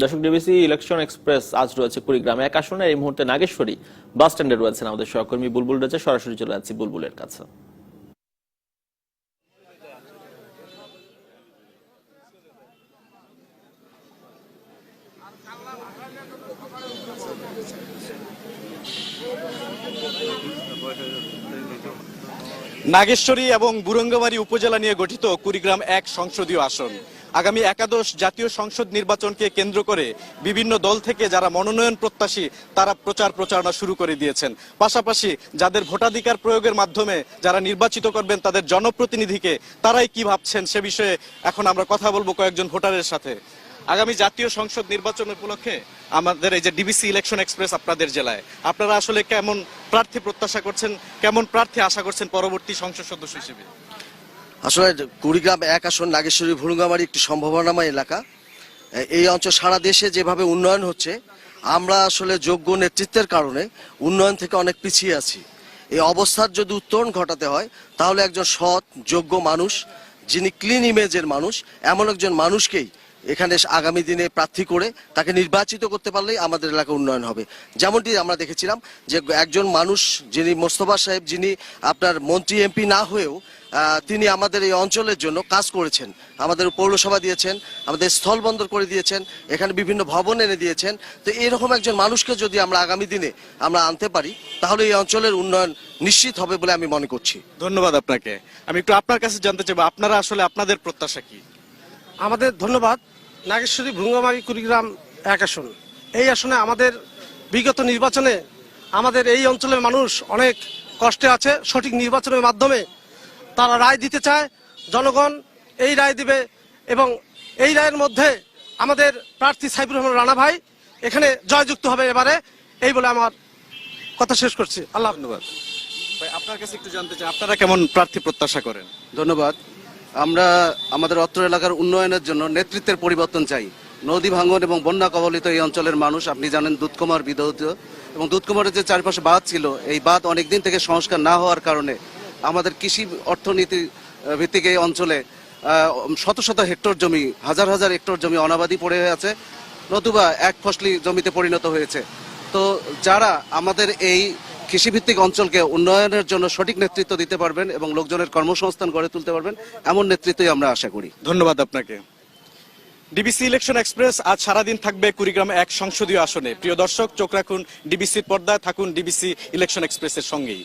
দর্শক, DBC election express আজ রয়েছে কুড়িগ্রামে এক আসনে। এই মুহূর্তে নাগেশ্বরী বাস স্ট্যান্ডে রয়েছেন আমাদের সহকর্মী বুলবুল রয়েছে। সরাসরি চলে যাচ্ছি বুলবুলের কাছে। নাগেশ্বরী এবং বুরঙ্গমারী উপজেলা নিয়ে গঠিত কুড়িগ্রাম 1 সংসদীয় আসন। আগামী একাদশ জাতীয় সংসদ নির্বাচনকে কেন্দ্র করে বিভিন্ন দল থেকে যারা মনোনয়ন প্রত্যাশী তারা প্রচারণা শুরু করে দিয়েছেন। পাশাপাশি যাদের ভোটাধিকার প্রয়োগের মাধ্যমে যারা নির্বাচিত করবেন তাদের জনপ্রতিনিধিকে, তারাই কি ভাবছেন সে বিষয়ে এখন আমরা কথা বলবো কয়েকজন ভোটারের সাথে। আগামী জাতীয় সংসদ নির্বাচন উপলক্ষে আমাদের এই যে ডিবিসি ইলেকশন এক্সপ্রেস আপনাদের জেলায়, আপনারা আসলে কেমন প্রার্থী প্রত্যাশা করছেন, কেমন প্রার্থী আশা করছেন পরবর্তী সংসদ সদস্য হিসেবে? আসলে কুড়িগ্রাম 1 আসন নাগেশ্বরী ভুরুঙ্গামারী একটি সম্ভাবনাময় এলাকা। এই অঞ্চল সারা দেশে যেভাবে উন্নয়ন হচ্ছে, আমরা আসলে যোগ্য নেতৃত্বের কারণে উন্নয়ন থেকে অনেক পিছিয়ে আছি। এই অবস্থার যদি উত্তরণ ঘটাতে হয় তাহলে একজন সৎ যোগ্য মানুষ, যিনি ক্লিন ইমেজের মানুষ, এমন একজন মানুষকেই এখানে আগামী দিনে প্রার্থী করে তাকে নির্বাচিত করতে পারলেই আমাদের এলাকা উন্নয়ন হবে। যেমনটি আমরা দেখেছিলাম যে একজন মানুষ যিনি মোস্তফা সাহেব, যিনি আপনার মন্ত্রী এমপি না হয়েও তিনি আমাদের এই অঞ্চলের জন্য কাজ করেছেন। আমাদের পৌরসভা দিয়েছেন, আমাদের স্থলবন্দর করে দিয়েছেন, এখানে বিভিন্ন ভবন এনে দিয়েছেন। তো এরকম একজন মানুষকে যদি আমরা আগামী দিনে আমরা আনতে পারি তাহলে এই অঞ্চলের উন্নয়ন নিশ্চিত হবে বলে আমি মনে করছি। ধন্যবাদ আপনাকে। আমি একটু আপনার কাছে জানতে চাইবো, আপনারা আসলে আপনাদের প্রত্যাশা কি? আমাদের ধন্যবাদ। নাগেশ্বরী ভুরুঙ্গামারী কুড়িগ্রাম 1 আসন, এই আসনে আমাদের বিগত নির্বাচনে আমাদের এই অঞ্চলের মানুষ অনেক কষ্টে আছে। সঠিক নির্বাচনের মাধ্যমে তারা রায় দিতে চায়, জনগণ এই রায় দিবে এবং এই রায়ের মধ্যে আমাদের প্রার্থী সাইফুর রহমান রানা ভাই এখানে জয়যুক্ত হবে এবারে, এই বলে আমার কথা শেষ করছি। আল্লাহ। ধন্যবাদ ভাই। আপনার কাছে একটু জানতে চাই, আপনারা কেমন প্রার্থী প্রত্যাশা করেন? ধন্যবাদ। আমরা আমাদের অত্র এলাকার উন্নয়নের জন্য নেতৃত্বের পরিবর্তন চাই। নদী ভাঙন এবং বন্যা কবলিত এই অঞ্চলের মানুষ, আপনি জানেন দুধকুমার বিধৌত, এবং দুধকুমারের যে চারপাশে বাঁধ ছিল, এই বাঁধ অনেকদিন থেকে সংস্কার না হওয়ার কারণে আমাদের কৃষি অর্থনীতি ভিত্তিক এই অঞ্চলে শত শত হেক্টর জমি, হাজার হাজার হেক্টর জমি অনাবাদি পড়ে আছে, নতুবা এক ফসলি জমিতে পরিণত হয়েছে। তো যারা আমাদের এই কৃষিভিত্তিক অঞ্চলকে উন্নয়নের জন্য সঠিক নেতৃত্ব দিতে পারবেন এবং লোকজনের কর্মসংস্থান গড়ে তুলতে পারবেন, এমন নেতৃত্বই আমরা আশা করি। ধন্যবাদ আপনাকে। ডিবিসি ইলেকশন এক্সপ্রেস আজ সারাদিন থাকবে কুড়িগ্রাম 1 সংসদীয় আসনে। প্রিয় দর্শক, চোখ রাখুন ডিবিসির পর্দায়, থাকুন ডিবিসি ইলেকশন এক্সপ্রেসের সঙ্গেই।